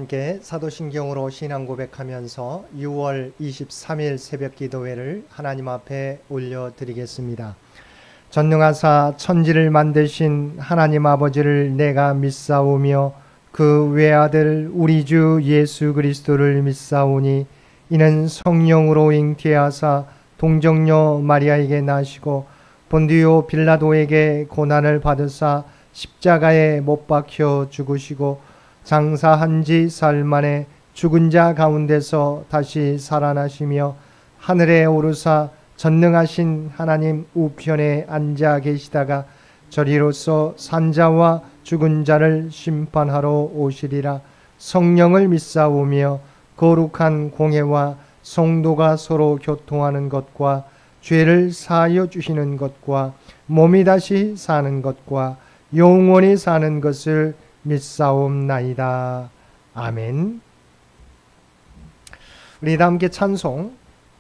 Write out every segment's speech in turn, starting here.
함께 사도신경으로 신앙 고백하면서 6월 23일 새벽 기도회를 하나님 앞에 올려드리겠습니다. 전능하사 천지를 만드신 하나님 아버지를 내가 믿사오며 그 외아들 우리 주 예수 그리스도를 믿사오니 이는 성령으로 잉태하사 동정녀 마리아에게 나시고 본디오 빌라도에게 고난을 받으사 십자가에 못 박혀 죽으시고 장사한 지 사흘 만에 죽은 자 가운데서 다시 살아나시며 하늘에 오르사 전능하신 하나님 우편에 앉아 계시다가 저리로서 산자와 죽은 자를 심판하러 오시리라. 성령을 믿사오며 거룩한 공회와 성도가 서로 교통하는 것과 죄를 사하여 주시는 것과 몸이 다시 사는 것과 영원히 사는 것을 믿사옵나이다. 아멘. 우리 다 함께 찬송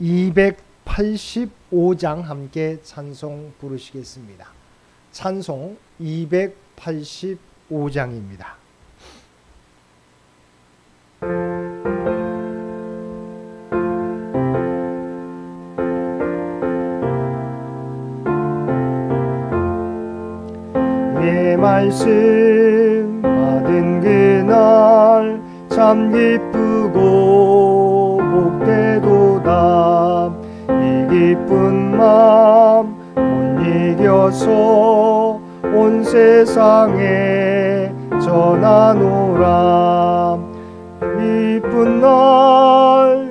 285장 함께 찬송 부르시겠습니다. 찬송 285장입니다. 내 말씀 받은 그날 참 기쁘고 복되도다. 이 기쁜 마음 못 이겨서 온 세상에 전하노라. 기쁜 날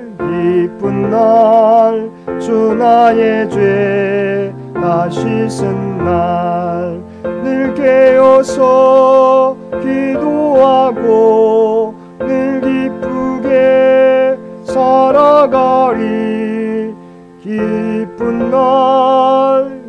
주 나의 죄 다 씻은 날 늘 깨어서 기도하고 늘 기쁘게 살아가리. 기쁜 날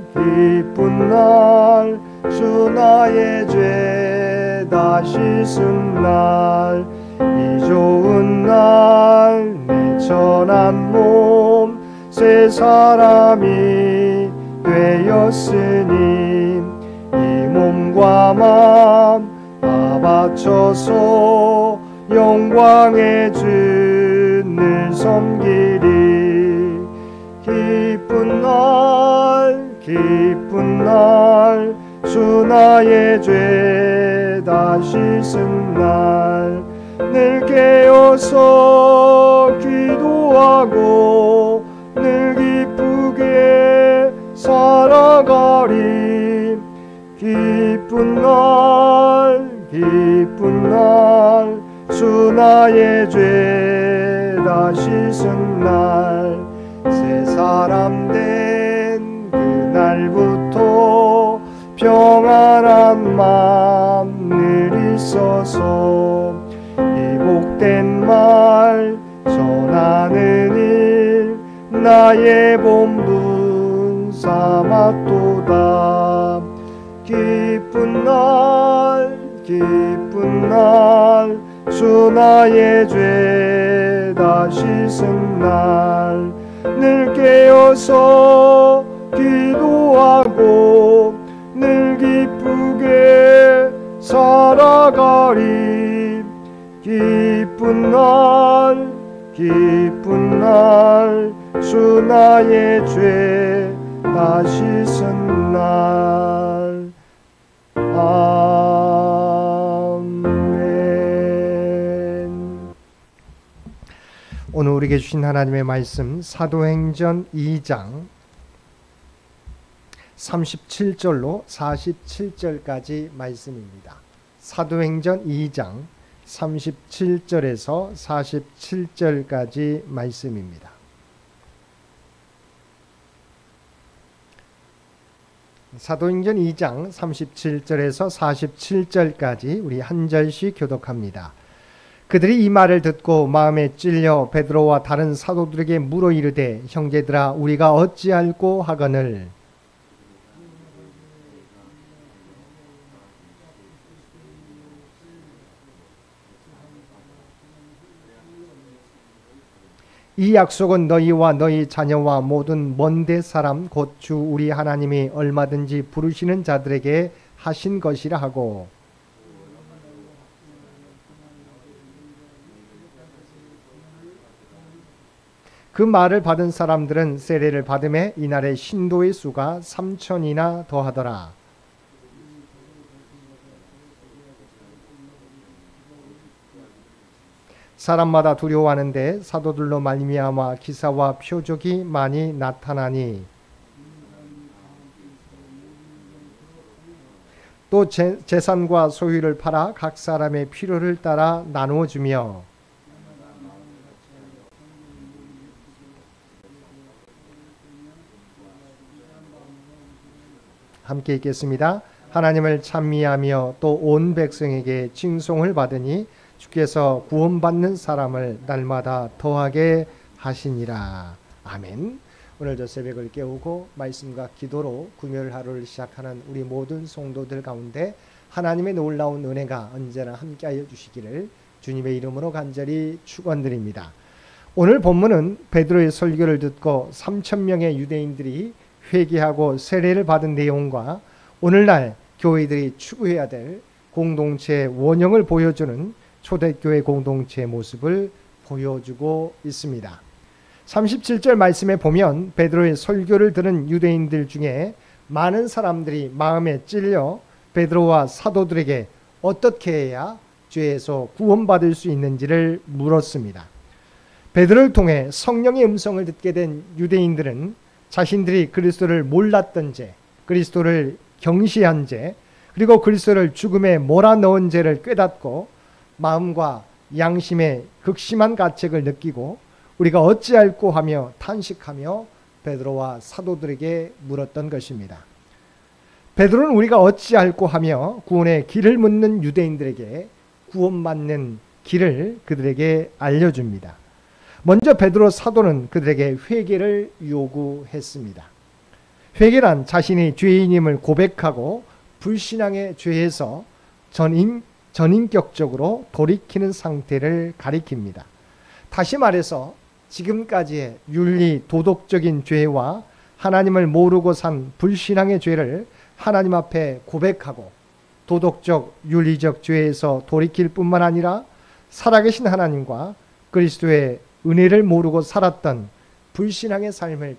주 나의 죄 다 씻은 날 이 좋은 날 내 천한 몸 새 사람이 되었으니 이 몸과 마음 다 바쳐서 영광의 주 늘 섬기리. 기쁜 날 주 나의 죄 다 씻은 날 늘 깨어서 기도하고 늘 기쁘게 살아가리. 기쁜 날 주 나의 죄 다 씻은 날 새 사람 된 그날부터 평안한 마음 늘 있어서 이 복된 말 전하는 일 나의 본분 삼았도다. 기쁜 날 주 나의 죄 다 씻은 날 늘 깨어서 기도하고 늘 기쁘게 살아가리. 기쁜 날 주 나의 죄 다 씻은 날. 아멘. 오늘 우리에게 주신 하나님의 말씀 사도행전 2장 37절로 47절까지 말씀입니다. 사도행전 2장 37절에서 47절까지 말씀입니다. 사도행전 2장 37절에서 47절까지 우리 한 절씩 교독합니다. 그들이 이 말을 듣고 마음에 찔려 베드로와 다른 사도들에게 물어 이르되 형제들아 우리가 어찌할꼬 하거늘. 이 약속은 너희와 너희 자녀와 모든 먼데 사람 곧 주 우리 하나님이 얼마든지 부르시는 자들에게 하신 것이라 하고 그 말을 받은 사람들은 세례를 받음에 이날의 신도의 수가 3,000이나 더하더라. 사람마다 두려워하는데 사도들로 말미암아 기사와 표적이 많이 나타나니 또 재산과 소유를 팔아 각 사람의 필요를 따라 나누어 주며 함께 읽겠습니다. 하나님을 찬미하며 또 온 백성에게 칭송을 받으니 주께서 구원받는 사람을 날마다 더하게 하시니라. 아멘. 오늘도 새벽을 깨우고 말씀과 기도로 금요일 하루를 시작하는 우리 모든 성도들 가운데 하나님의 놀라운 은혜가 언제나 함께하여 주시기를 주님의 이름으로 간절히 축원드립니다. 오늘 본문은 베드로의 설교를 듣고 3,000명의 유대인들이 회개하고 세례를 받은 내용과 오늘날 교회들이 추구해야 될 공동체의 원형을 보여주는 초대교회 공동체의 모습을 보여주고 있습니다. 37절 말씀에 보면 베드로의 설교를 들은 유대인들 중에 많은 사람들이 마음에 찔려 베드로와 사도들에게 어떻게 해야 죄에서 구원받을 수 있는지를 물었습니다. 베드로를 통해 성령의 음성을 듣게 된 유대인들은 자신들이 그리스도를 몰랐던 죄, 그리스도를 경시한 죄, 그리고 그리스도를 죽음에 몰아넣은 죄를 깨닫고 마음과 양심의 극심한 가책을 느끼고 우리가 어찌할꼬 하며 탄식하며 베드로와 사도들에게 물었던 것입니다. 베드로는 우리가 어찌할꼬 하며 구원의 길을 묻는 유대인들에게 구원받는 길을 그들에게 알려줍니다. 먼저 베드로 사도는 그들에게 회개를 요구했습니다. 회개란 자신이 죄인임을 고백하고 불신앙의 죄에서 전인격적으로 돌이키는 상태를 가리킵니다. 다시 말해서 지금까지의 윤리 도덕적인 죄와 하나님을 모르고 산 불신앙의 죄를 하나님 앞에 고백하고 도덕적 윤리적 죄에서 돌이킬 뿐만 아니라 살아계신 하나님과 그리스도의 은혜를 모르고 살았던 불신앙의 삶을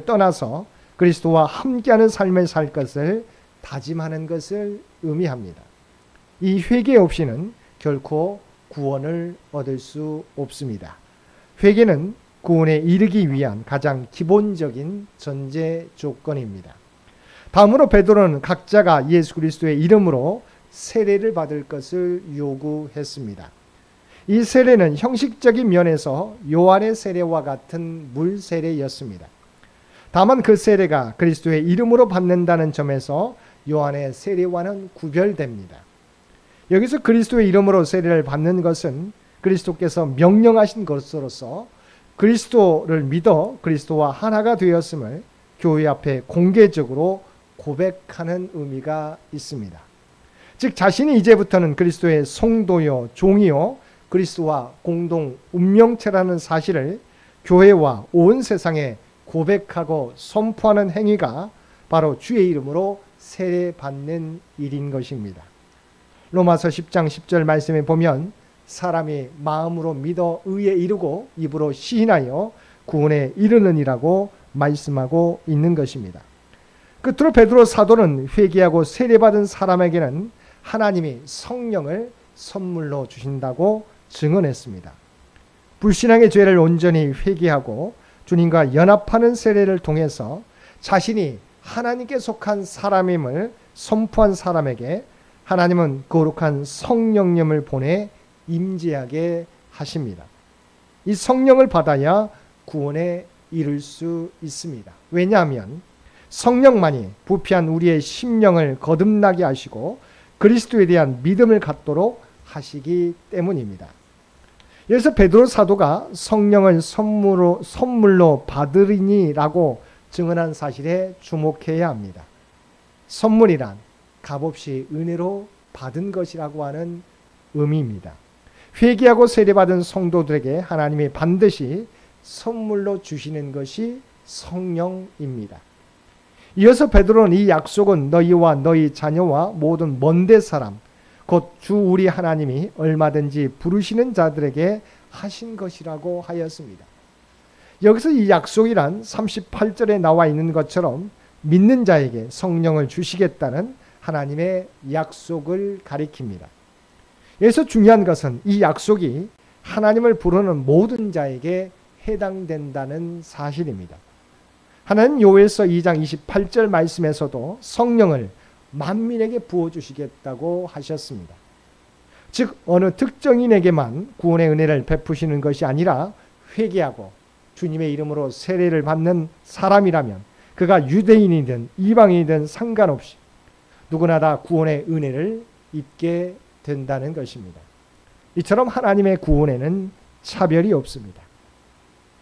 떠나서 그리스도와 함께하는 삶을 살 것을 다짐하는 것을 의미합니다. 이 회개 없이는 결코 구원을 얻을 수 없습니다. 회개는 구원에 이르기 위한 가장 기본적인 전제 조건입니다. 다음으로 베드로는 각자가 예수 그리스도의 이름으로 세례를 받을 것을 요구했습니다. 이 세례는 형식적인 면에서 요한의 세례와 같은 물 세례였습니다. 다만 그 세례가 그리스도의 이름으로 받는다는 점에서 요한의 세례와는 구별됩니다. 여기서 그리스도의 이름으로 세례를 받는 것은 그리스도께서 명령하신 것으로서 그리스도를 믿어 그리스도와 하나가 되었음을 교회 앞에 공개적으로 고백하는 의미가 있습니다. 즉 자신이 이제부터는 그리스도의 성도요 종이요 그리스도와 공동 운명체라는 사실을 교회와 온 세상에 고백하고 선포하는 행위가 바로 주의 이름으로 세례받는 일인 것입니다. 로마서 10장 10절 말씀에 보면 사람이 마음으로 믿어 의에 이르고 입으로 시인하여 구원에 이르느니라고 말씀하고 있는 것입니다. 끝으로 베드로 사도는 회개하고 세례받은 사람에게는 하나님이 성령을 선물로 주신다고 증언했습니다. 불신앙의 죄를 온전히 회개하고 주님과 연합하는 세례를 통해서 자신이 하나님께 속한 사람임을 선포한 사람에게 하나님은 거룩한 성령님을 보내 임재하게 하십니다. 이 성령을 받아야 구원에 이를 수 있습니다. 왜냐하면 성령만이 부패한 우리의 심령을 거듭나게 하시고 그리스도에 대한 믿음을 갖도록 하시기 때문입니다. 여기서 베드로 사도가 성령을 선물로 받으리니라고 증언한 사실에 주목해야 합니다. 선물이란 값없이 은혜로 받은 것이라고 하는 의미입니다. 회개하고 세례받은 성도들에게 하나님이 반드시 선물로 주시는 것이 성령입니다. 이어서 베드로는 이 약속은 너희와 너희 자녀와 모든 먼데 사람 곧 주 우리 하나님이 얼마든지 부르시는 자들에게 하신 것이라고 하였습니다. 여기서 이 약속이란 38절에 나와 있는 것처럼 믿는 자에게 성령을 주시겠다는 하나님의 약속을 가리킵니다. 여기서 중요한 것은 이 약속이 하나님을 부르는 모든 자에게 해당된다는 사실입니다. 하나님 요엘서 2장 28절 말씀에서도 성령을 만민에게 부어주시겠다고 하셨습니다. 즉 어느 특정인에게만 구원의 은혜를 베푸시는 것이 아니라 회개하고 주님의 이름으로 세례를 받는 사람이라면 그가 유대인이든 이방인이든 상관없이 누구나 다 구원의 은혜를 입게 된다는 것입니다. 이처럼 하나님의 구원에는 차별이 없습니다.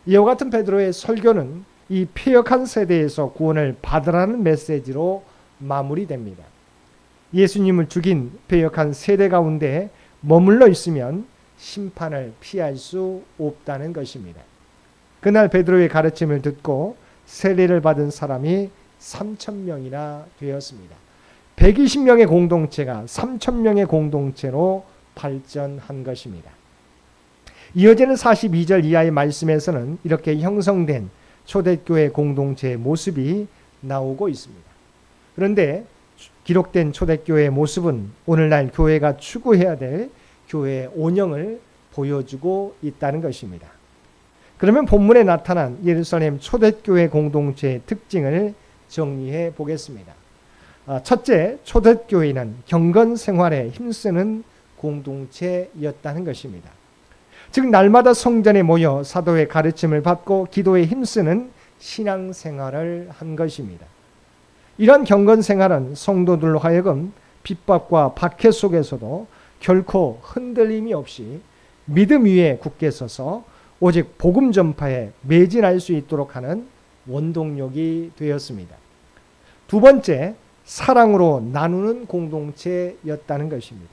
이와 같은 베드로의 설교는 이 패역한 세대에서 구원을 받으라는 메시지로 마무리됩니다. 예수님을 죽인 패역한 세대 가운데 머물러 있으면 심판을 피할 수 없다는 것입니다. 그날 베드로의 가르침을 듣고 세례를 받은 사람이 3,000명이나 되었습니다. 120명의 공동체가 3,000명의 공동체로 발전한 것입니다. 이어지는 42절 이하의 말씀에서는 이렇게 형성된 초대교회 공동체의 모습이 나오고 있습니다. 그런데 기록된 초대교회의 모습은 오늘날 교회가 추구해야 될 교회의 온영을 보여주고 있다는 것입니다. 그러면 본문에 나타난 예루살렘 초대교회 공동체의 특징을 정리해 보겠습니다. 첫째, 초대교회는 경건 생활에 힘쓰는 공동체였다는 것입니다. 즉 날마다 성전에 모여 사도의 가르침을 받고 기도에 힘쓰는 신앙생활을 한 것입니다. 이런 경건 생활은 성도들로 하여금 핍박과 박해 속에서도 결코 흔들림이 없이 믿음 위에 굳게 서서 오직 복음 전파에 매진할 수 있도록 하는 원동력이 되었습니다. 두 번째, 사랑으로 나누는 공동체였다는 것입니다.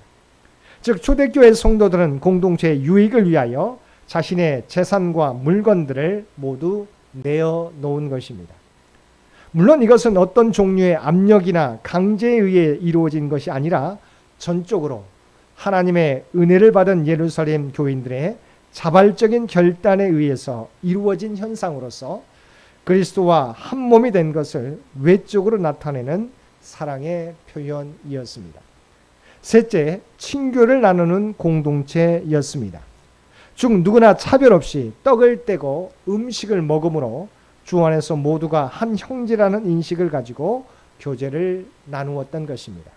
즉 초대교회 성도들은 공동체의 유익을 위하여 자신의 재산과 물건들을 모두 내어놓은 것입니다. 물론 이것은 어떤 종류의 압력이나 강제에 의해 이루어진 것이 아니라 전적으로 하나님의 은혜를 받은 예루살렘 교인들의 자발적인 결단에 의해서 이루어진 현상으로서 그리스도와 한 몸이 된 것을 외적으로 나타내는 사랑의 표현이었습니다. 셋째, 친교를 나누는 공동체였습니다. 즉 누구나 차별 없이 떡을 떼고 음식을 먹음으로 주 안에서 모두가 한 형제라는 인식을 가지고 교제를 나누었던 것입니다.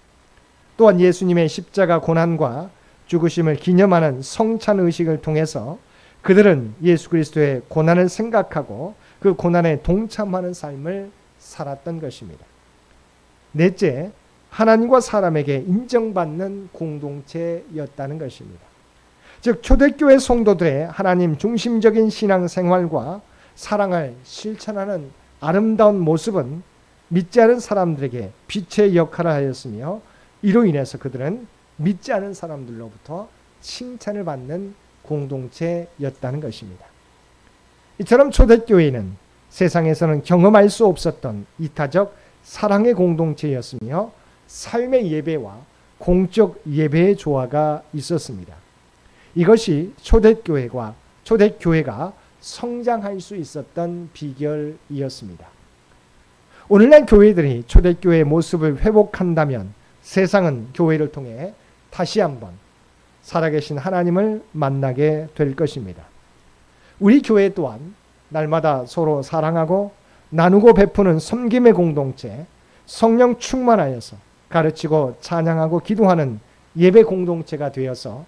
또한 예수님의 십자가 고난과 죽으심을 기념하는 성찬 의식을 통해서 그들은 예수 그리스도의 고난을 생각하고 그 고난에 동참하는 삶을 살았던 것입니다. 넷째, 하나님과 사람에게 인정받는 공동체였다는 것입니다. 즉 초대교회 성도들의 하나님 중심적인 신앙생활과 사랑을 실천하는 아름다운 모습은 믿지 않은 사람들에게 빛의 역할을 하였으며 이로 인해서 그들은 믿지 않은 사람들로부터 칭찬을 받는 공동체였다는 것입니다. 이처럼 초대교회는 세상에서는 경험할 수 없었던 이타적 사랑의 공동체였으며 삶의 예배와 공적 예배의 조화가 있었습니다. 이것이 초대교회가 성장할 수 있었던 비결이었습니다. 오늘날 교회들이 초대교회의 모습을 회복한다면 세상은 교회를 통해 다시 한번 살아계신 하나님을 만나게 될 것입니다. 우리 교회 또한 날마다 서로 사랑하고 나누고 베푸는 섬김의 공동체, 성령 충만하여서 가르치고 찬양하고 기도하는 예배 공동체가 되어서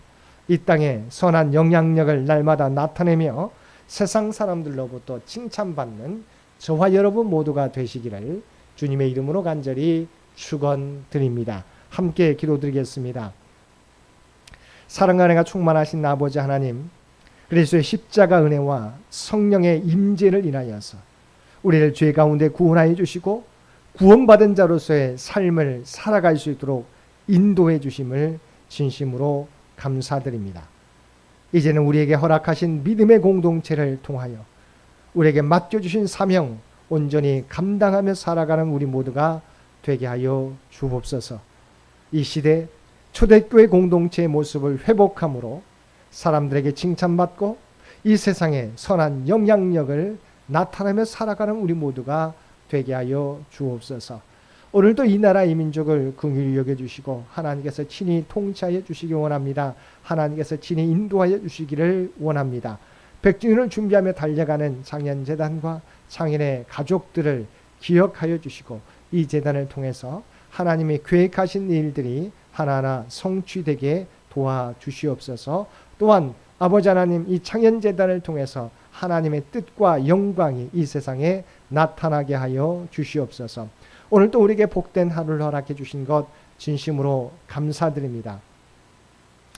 이 땅에 선한 영향력을 날마다 나타내며 세상 사람들로부터 칭찬받는 저와 여러분 모두가 되시기를 주님의 이름으로 간절히 축원드립니다. 함께 기도드리겠습니다. 사랑과 은혜가 충만하신 아버지 하나님, 그리스도의 십자가 은혜와 성령의 임재를 인하여서 우리를 죄 가운데 구원하여 주시고 구원받은 자로서의 삶을 살아갈 수 있도록 인도해 주심을 진심으로 감사드립니다. 이제는 우리에게 허락하신 믿음의 공동체를 통하여 우리에게 맡겨주신 사명 온전히 감당하며 살아가는 우리 모두가 되게 하여 주옵소서. 이 시대 초대교회 공동체의 모습을 회복함으로 사람들에게 칭찬받고 이 세상에 선한 영향력을 나타내며 살아가는 우리 모두가 되게 하여 주옵소서. 오늘도 이 나라 이 민족을 긍휼히 여겨주시고 하나님께서 친히 통치하여 주시기 원합니다. 하나님께서 친히 인도하여 주시기를 원합니다. 백주년을 준비하며 달려가는 창현재단과 창현의 가족들을 기억하여 주시고 이 재단을 통해서 하나님이 계획하신 일들이 하나하나 성취되게 도와주시옵소서. 또한 아버지 하나님, 이 창현재단을 통해서 하나님의 뜻과 영광이 이 세상에 나타나게 하여 주시옵소서. 오늘도 우리에게 복된 하루를 허락해 주신 것 진심으로 감사드립니다.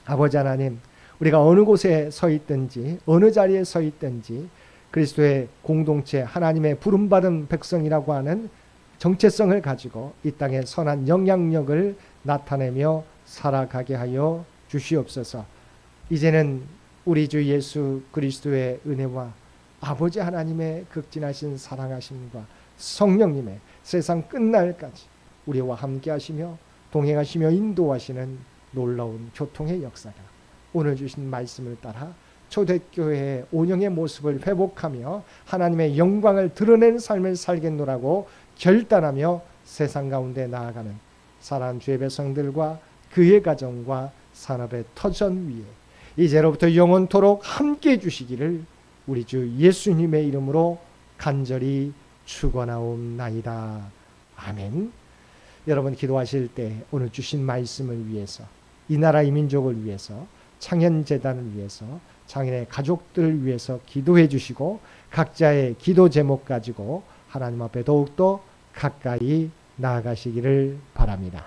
아버지 하나님, 우리가 어느 곳에 서 있든지 어느 자리에 서 있든지 그리스도의 공동체, 하나님의 부름받은 백성이라고 하는 정체성을 가지고 이 땅에 선한 영향력을 나타내며 살아가게 하여 주시옵소서. 이제는 우리 주 예수 그리스도의 은혜와 아버지 하나님의 극진하신 사랑하심과 성령님의 세상 끝날까지 우리와 함께 하시며 동행하시며 인도하시는 놀라운 교통의 역사가 오늘 주신 말씀을 따라 초대교회의 온영의 모습을 회복하며 하나님의 영광을 드러내는 삶을 살겠노라고 결단하며 세상 가운데 나아가는 사랑하는 주의 백성들과 그의 가정과 산업의 터전 위에 이제로부터 영원토록 함께해 주시기를 우리 주 예수님의 이름으로 간절히 축원하옵나이다. 아멘. 여러분 기도하실 때 오늘 주신 말씀을 위해서, 이 나라 이 민족을 위해서, 창현재단을 위해서, 창현의 가족들을 위해서 기도해 주시고 각자의 기도 제목 가지고 하나님 앞에 더욱더 가까이 나아가시기를 바랍니다.